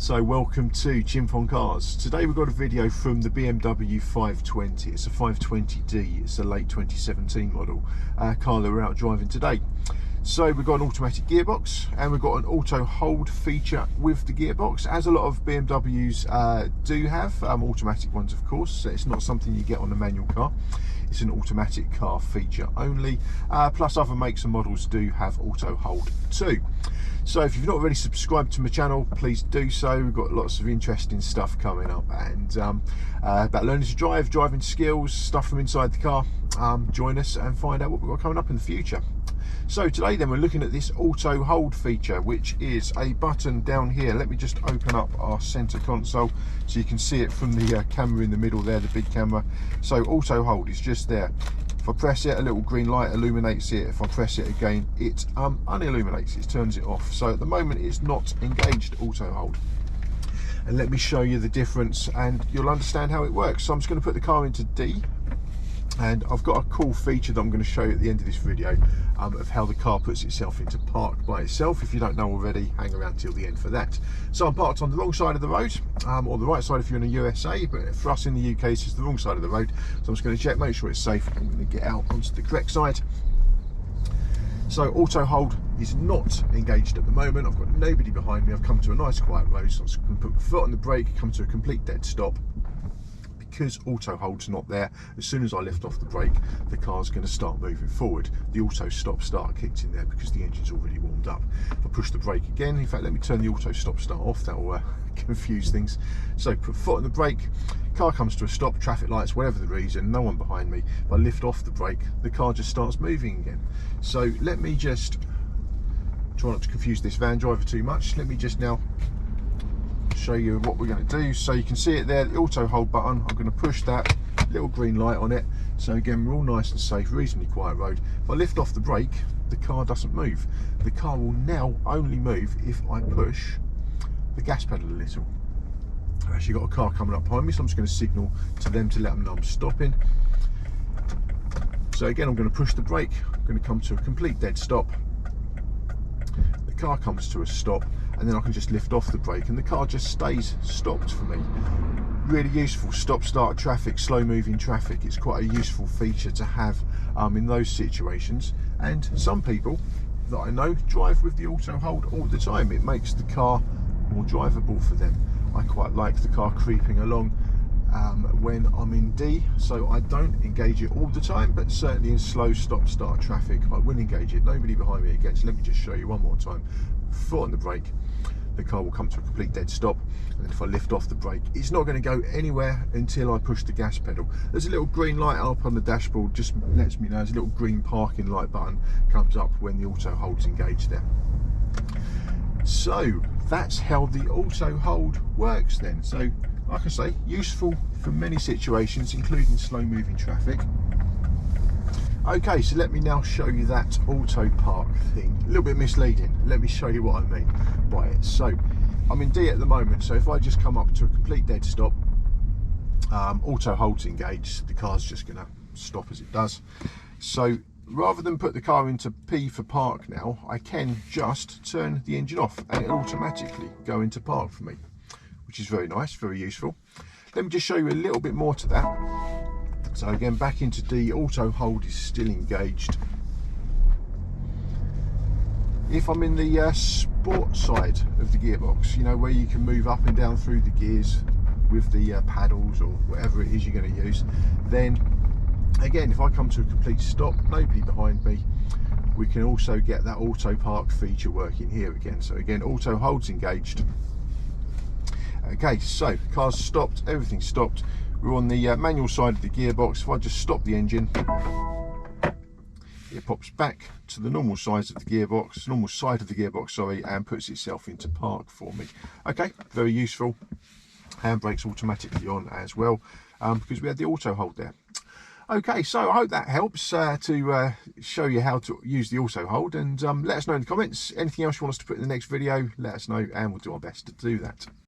So welcome to Jim on Cars. Today we've got a video from the BMW 520. It's a 520d, it's a late 2017 model car that we're out driving today. So we've got an automatic gearbox and we've got an auto hold feature with the gearbox, as a lot of BMWs do have, automatic ones of course. So it's not something you get on a manual car. It's an automatic car feature only, plus other makes and models do have auto hold too. So if you've not already subscribed to my channel, please do so. We've got lots of interesting stuff coming up, and about learning to drive, driving skills, stuff from inside the car. Join us and find out what we've got coming up in the future. So today then we're looking at this auto hold feature, which is a button down here. Let me just open up our center console so you can see it from the camera in the middle there, the big camera. So auto hold is just there. If I press it, a little green light illuminates it. If I press it again, it unilluminates it, turns it off. So at the moment it's not engaged auto hold. And let me show you the difference and you'll understand how it works. So I'm just going to put the car into D. And I've got a cool feature that I'm going to show you at the end of this video of how the car puts itself into park by itself. If you don't know already, hang around till the end for that. So I'm parked on the wrong side of the road, or the right side if you're in the USA, but for us in the UK it's the wrong side of the road. So I'm just going to check, make sure it's safe. I'm going to get out onto the correct side. So auto hold is not engaged at the moment. I've got nobody behind me. I've come to a nice quiet road, so I'm just going to put my foot on the brake, come to a complete dead stop. Because auto hold's not there, as soon as I lift off the brake, the car's going to start moving forward. The auto stop start kicked in there because the engine's already warmed up. If I push the brake again, in fact let me turn the auto stop start off, that will confuse things. So put foot on the brake, car comes to a stop, traffic lights, whatever the reason, no one behind me. If I lift off the brake, the car just starts moving again. So let me just try not to confuse this van driver too much. Let me just now show you what we're going to do. So you can see it there, the auto hold button. I'm going to push that little green light on it. So again, we're all nice and safe, reasonably quiet road. If I lift off the brake, the car doesn't move. The car will now only move if I push the gas pedal a little. I've actually got a car coming up behind me, so I'm just going to signal to them to let them know I'm stopping. So again, I'm going to push the brake. I'm going to come to a complete dead stop. The car comes to a stop, and then I can just lift off the brake and the car just stays stopped for me. Really useful, stop start traffic, slow moving traffic. It's quite a useful feature to have in those situations. And some people that I know drive with the auto hold all the time. It makes the car more drivable for them. I quite like the car creeping along when I'm in D, so I don't engage it all the time, but certainly in slow stop start traffic I will engage it. Nobody behind me again, so let me just show you one more time. Foot on the brake, the car will come to a complete dead stop, and then if I lift off the brake, it's not going to go anywhere until I push the gas pedal. There's a little green light up on the dashboard, just lets me know. There's a little green parking light button comes up when the auto hold's engaged there. So that's how the auto hold works then. So like I say, useful for many situations, including slow moving traffic. Okay, so let me now show you that auto park thing. A little bit misleading. Let me show you what I mean by it. So I'm in D at the moment, so if I just come up to a complete dead stop, auto hold's engaged, the car's just going to stop as it does. So rather than put the car into P for park now, I can just turn the engine off and it'll automatically go into park for me, which is very nice, very useful. Let me just show you a little bit more to that. So again, back into D, auto hold is still engaged. If I'm in the sport side of the gearbox, you know, where you can move up and down through the gears with the paddles or whatever it is you're going to use, then again, if I come to a complete stop, nobody behind me, we can also get that auto park feature working here again. So again, auto hold's engaged. Okay, so car's stopped, everything's stopped. We're on the manual side of the gearbox. If I just stop the engine, it pops back to the normal size of the gearbox, normal side of the gearbox, sorry, and puts itself into park for me. Okay, very useful. Handbrake's automatically on as well, because we had the auto hold there. Okay, so I hope that helps to show you how to use the auto hold, and let us know in the comments. Anything else you want us to put in the next video, let us know and we'll do our best to do that.